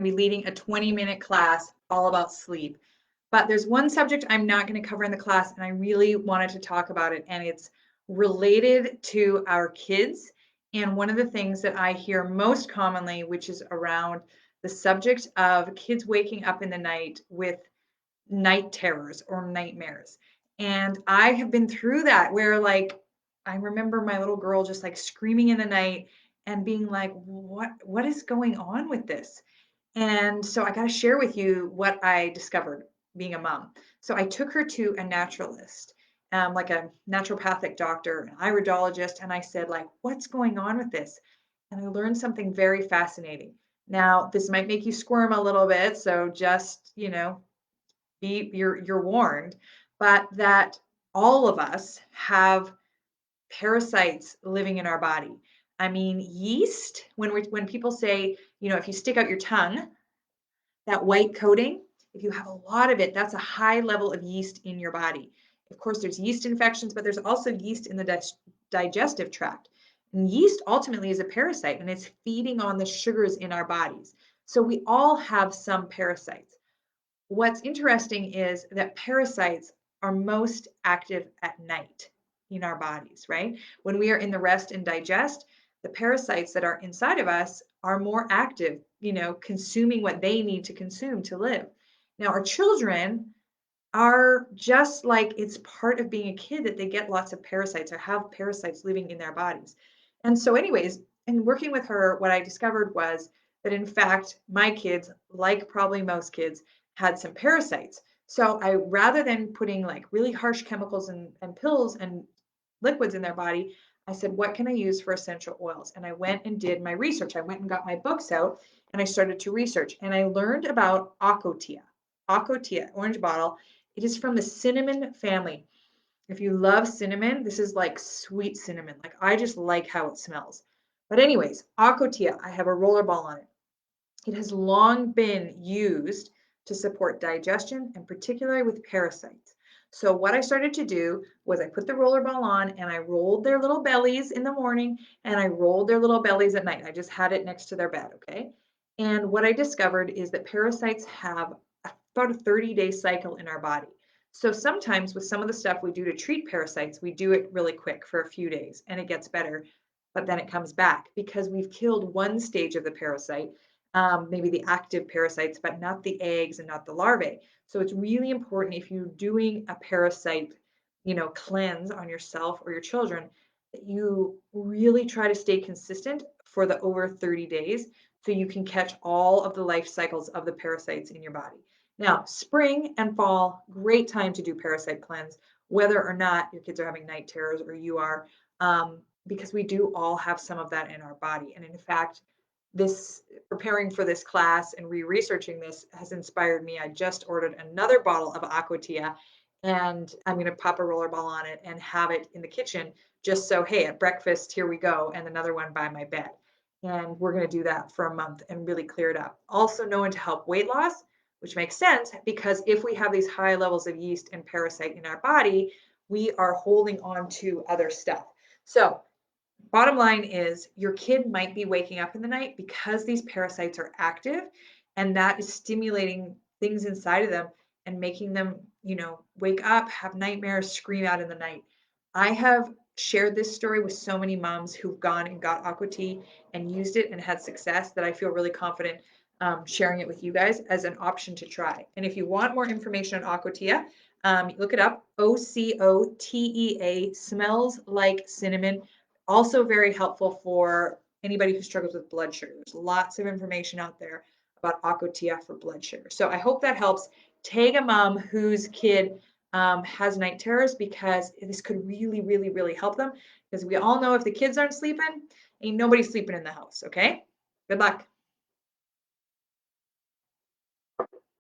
be leading a 20-minute class all about sleep. But there's one subject I'm not going to cover in the class, and I really wanted to talk about it, and it's related to our kids. And one of the things that I hear most commonly, which is around the subject of kids waking up in the night with night terrors or nightmares. And I have been through that where like I remember my little girl just like screaming in the night and being like, what is going on with this? And so I got to share with you what I discovered being a mom. So I took her to a naturalist, like a naturopathic doctor, an iridologist, and I said, like, what's going on with this? And I learned something very fascinating. Now, this might make you squirm a little bit, so just, you're warned, but that all of us have parasites living in our body. I mean, yeast, when people say, if you stick out your tongue, that white coating, if you have a lot of it, that's a high level of yeast in your body. Of course, there's yeast infections, but there's also yeast in the digestive tract. And yeast ultimately is a parasite and it's feeding on the sugars in our bodies. So we all have some parasites. What's interesting is that parasites are most active at night in our bodies, right? When we are in the rest and digest, the parasites that are inside of us are more active, consuming what they need to consume to live. Now, our children are just like it's part of being a kid that they get lots of parasites or have parasites living in their bodies. And so, anyways, in working with her, what I discovered was that in fact, my kids, like probably most kids, had some parasites. So I rather than putting like really harsh chemicals and pills and liquids in their body, I said, what can I use for essential oils? And I went and did my research. I went and got my books out and I started to research and I learned about Acotia. Acotia, orange bottle. It is from the cinnamon family. If you love cinnamon, this is like sweet cinnamon. Like I just like how it smells. But anyways, Acotia, I have a roller ball on it. It has long been used to support digestion and particularly with parasites. So what I started to do was I put the roller ball on and I rolled their little bellies in the morning and I rolled their little bellies at night. I just had it next to their bed, okay? And what I discovered is that parasites have about a 30-day cycle in our body. So sometimes with some of the stuff we do to treat parasites, we do it really quick for a few days and it gets better, but then it comes back because we've killed one stage of the parasite, maybe the active parasites, but not the eggs and not the larvae. So it's really important if you're doing a parasite, cleanse on yourself or your children, that you really try to stay consistent for the over 30 days so you can catch all of the life cycles of the parasites in your body. Now, spring and fall, great time to do parasite cleanse, whether or not your kids are having night terrors or you are, because we do all have some of that in our body. And in fact, this preparing for this class and re-researching this has inspired me. I just ordered another bottle of Aquatia and I'm going to pop a roller ball on it and have it in the kitchen just so, hey, at breakfast, here we go, and another one by my bed. And we're going to do that for a month and really clear it up. Also known to help weight loss, which makes sense because if we have these high levels of yeast and parasite in our body, we are holding on to other stuff. So bottom line is your kid might be waking up in the night because these parasites are active and that is stimulating things inside of them and making them, wake up, have nightmares, scream out in the night. I have shared this story with so many moms who've gone and got Aqua Tea and used it and had success that I feel really confident sharing it with you guys as an option to try. And if you want more information on Aquatia, look it up. Ocotea, smells like cinnamon. Also very helpful for anybody who struggles with blood sugar. There's lots of information out there about Aquatia for blood sugar. So I hope that helps. Tag a mom whose kid has night terrors because this could really, really, really help them. Because we all know if the kids aren't sleeping, ain't nobody sleeping in the house, okay? Good luck.